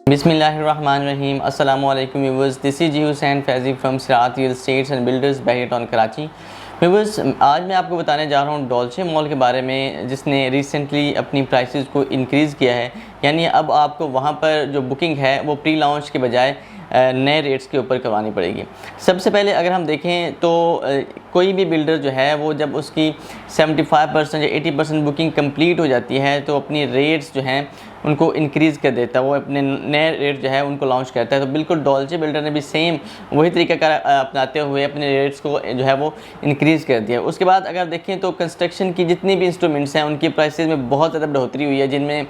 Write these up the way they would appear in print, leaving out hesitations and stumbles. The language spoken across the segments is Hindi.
बिस्मिल्लाहिर्रहमानिर्रहीम अस्सलामु अलैकुम viewers, this is G Hussain Faizi from Sirat real estates and builders Bahria Town Karachi. Viewers, आज मैं आपको बताने जा रहा हूँ डॉल्चे मॉल के बारे में, जिसने रिसेंटली अपनी प्राइसेस को इंक्रीज़ किया है। यानी अब आपको वहाँ पर जो बुकिंग है वो प्री लॉन्च के बजाय नए रेट्स के ऊपर करवानी पड़ेगी। सबसे पहले अगर हम देखें तो कोई भी बिल्डर जो है वो जब उसकी 75% या 80% बुकिंग कंप्लीट हो जाती है तो अपनी रेट्स जो हैं उनको इंक्रीज़ कर देता है, वो अपने नए रेट जो है उनको लॉन्च करता है। तो बिल्कुल डॉल्चे बिल्डर ने भी सेम वही तरीका अपनाते हुए अपने रेट्स को जो है वो इंक्रीज़ कर दिया। उसके बाद अगर देखें तो कंस्ट्रक्शन की जितनी भी इंस्ट्रूमेंट्स हैं उनकी प्राइसेस में बहुत ज़्यादा बढ़ोतरी हुई है, जिनमें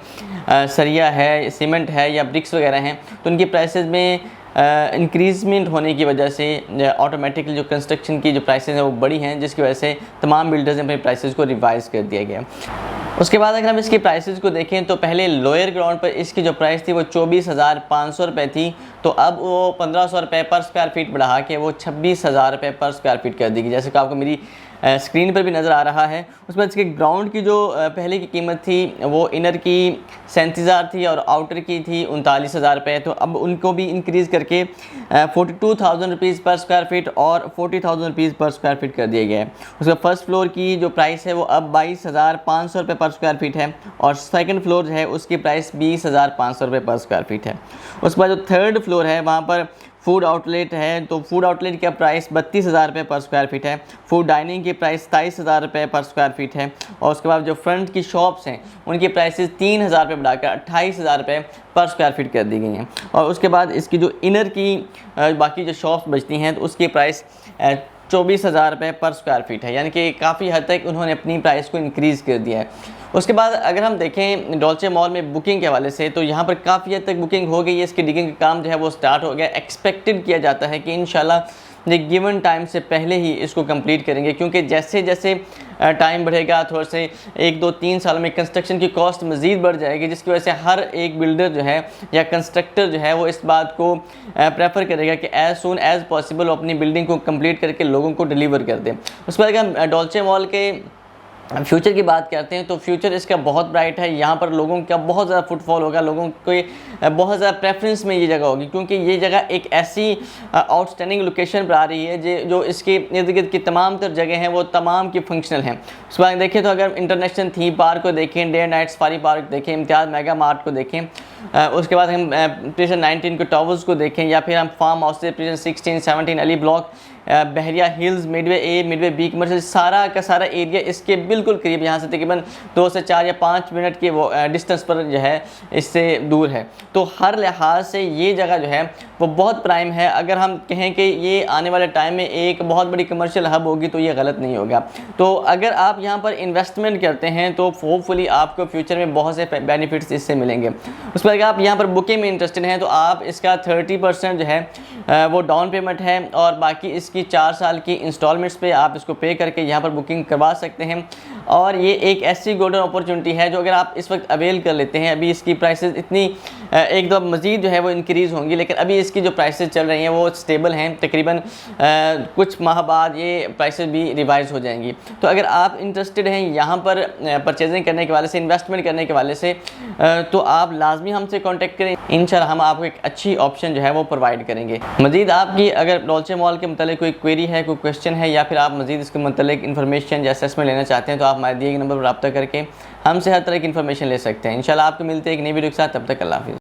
सरिया है, सीमेंट है या ब्रिक्स वगैरह हैं, तो उनकी प्राइसेस में इंक्रीज़मेंट होने की वजह से ऑटोमेटिकली जो कंस्ट्रक्शन की जो प्राइसेस हैं वो बड़ी हैं, जिसकी वजह से तमाम बिल्डर्स ने अपने प्राइसेस को रिवाइज़ कर दिया गया। उसके बाद अगर हम इसकी प्राइसेस को देखें तो पहले लोअर ग्राउंड पर इसकी जो प्राइस थी वो 24,500 रुपये थी, तो अब वो 1,500 रुपये पर स्क्वायर फीट बढ़ा के वो 26,000 रुपये पर स्क्वायर फीट कर देगी, जैसे कि आपको मेरी स्क्रीन पर भी नज़र आ रहा है। उसके बाद इसके ग्राउंड की जो पहले की कीमत थी वो इनर की 37,000 थी और आउटर की थी 39,000 रुपये, तो अब उनको भी इंक्रीज़ करके 42,000 रुपीज़ पर स्क्वायर फीट और 40,000 रुपीज़ पर स्क्वायर फीट कर दिया गया है। उसके बाद फर्स्ट फ्लोर की जो प्राइस है वो अब 22,500 रुपये पर स्क्वायर फीट है और सेकंड फ्लोर जो है उसकी प्राइस 20,500 रुपये पर स्क्वायर फीट है। उसके बाद जो थर्ड फ्लोर है वहाँ पर फूड आउटलेट है, तो फूड आउटलेट का प्राइस 32,000 रुपये पर स्क्वायर फीट है। फूड डाइनिंग की प्राइस 27,000 रुपये पर स्क्वायर फीट है। और उसके बाद जो फ्रंट की शॉप्स हैं उनकी प्राइसेस 3,000 रुपये बढ़ाकर 28,000 रुपये पर स्क्वायर फीट कर दी गई हैं। और उसके बाद इसकी जो इनर की बाकी जो शॉप्स बचती हैं तो उसकी प्राइस 24,000 रुपये पर स्क्वायर फीट है, यानी कि काफ़ी हद तक उन्होंने अपनी प्राइस को इंक्रीज़ कर दिया है। उसके बाद अगर हम देखें डॉल्चे मॉल में बुकिंग के हवाले से, तो यहाँ पर काफ़ी हद तक बुकिंग हो गई है। इसकी डिगिंग का काम जो है वो स्टार्ट हो गया। एक्सपेक्टेड किया जाता है कि इंशाल्लाह ये गिवन टाइम से पहले ही इसको कंप्लीट करेंगे, क्योंकि जैसे जैसे टाइम बढ़ेगा थोड़ा से 1-2-3 साल में कंस्ट्रक्शन की कॉस्ट मज़ीद बढ़ जाएगी, जिसकी वजह से हर एक बिल्डर जो है या कंस्ट्रक्टर जो है वो इस बात को प्रेफर करेगा कि एज़ सून एज़ पॉसिबल अपनी बिल्डिंग को कंप्लीट करके लोगों को डिलीवर कर दें। उसके बाद अगर हम डॉल्चे मॉल के फ्यूचर की बात करते हैं तो फ्यूचर इसका बहुत ब्राइट है। यहाँ पर लोगों का बहुत ज़्यादा फुटफॉल होगा, लोगों को बहुत ज़्यादा प्रेफरेंस में ये जगह होगी, क्योंकि ये जगह एक ऐसी आउटस्टैंडिंग लोकेशन पर आ रही है जो इसके इर्द गिर्द की तमाम तर जगह हैं वो तमाम की फंक्शनल हैं। उस बार देखें तो अगर इंटरनेशनल थीम पार्क को देखें, डे नाइट सफारी पार्क देखें, इम्तियाज़ मेगा मार्ट को देखें, उसके बाद हम प्रिजन 19 के टावर्स को देखें, या फिर हम फार्म हाउस से प्रिजन 16, 17 अली ब्लॉक, बहरिया हिल्स, मिडवे ए, मिडवे बी कमर्शियल, सारा का सारा एरिया इसके बिल्कुल करीब, यहाँ से तकरीबन 2 से 4 या 5 मिनट के वो डिस्टेंस पर जो है इससे दूर है। तो हर लिहाज से ये जगह जो है वो बहुत प्राइम है। अगर हम कहें कि ये आने वाले टाइम में एक बहुत बड़ी कमर्शियल हब होगी तो ये गलत नहीं होगा। तो अगर आप यहाँ पर इन्वेस्टमेंट करते हैं तो होपफुली आपको फ्यूचर में बहुत से बेनिफिट्स इससे मिलेंगे। उस पर अगर आप यहाँ पर बुकिंग में इंटरेस्टेड हैं तो आप इसका 30% जो है वो डाउन पेमेंट है और बाकी इसकी 4 साल की इंस्टॉलमेंट्स पे आप इसको पे करके यहाँ पर बुकिंग करवा सकते हैं। और ये एक ऐसी गोल्डन अपॉर्चुनिटी है जो अगर आप इस वक्त अवेल कर लेते हैं, अभी इसकी प्राइसेस इतनी एक दो मज़ीद जो है वो इंक्रीज़ होंगी, लेकिन अभी इसकी जो प्राइसेस चल रही हैं वो स्टेबल हैं। तकरीबन कुछ माह बाद ये प्राइसेस भी रिवाइज़ हो जाएंगी। तो अगर आप इंटरेस्टेड हैं यहाँ पर परचेजिंग करने के वाले से, इन्वेस्टमेंट करने के वाले से, तो आप लाजमी हमसे कॉन्टेक्ट करें। इंशाल्लाह हम आपको एक अच्छी ऑप्शन जो है वो प्रोवाइड करेंगे। मज़ीद आपकी अगर डॉल्चे मॉल के मतलब कोई क्वेरी है, कोई क्वेश्चन है, या फिर आप मज़ीद इसके मतलब इन्फॉर्मेशन या असेसमेंट लेना चाहते हैं तो आप हमारे दिए गए नंबर पर रब्ता करके हमसे हर तरह की इन्फॉर्मेशन ले सकते हैं। इंशाल्लाह आपको मिलते हैं एक नई वीडियो के साथ। तब तक अल्लाह हाफ़िज़।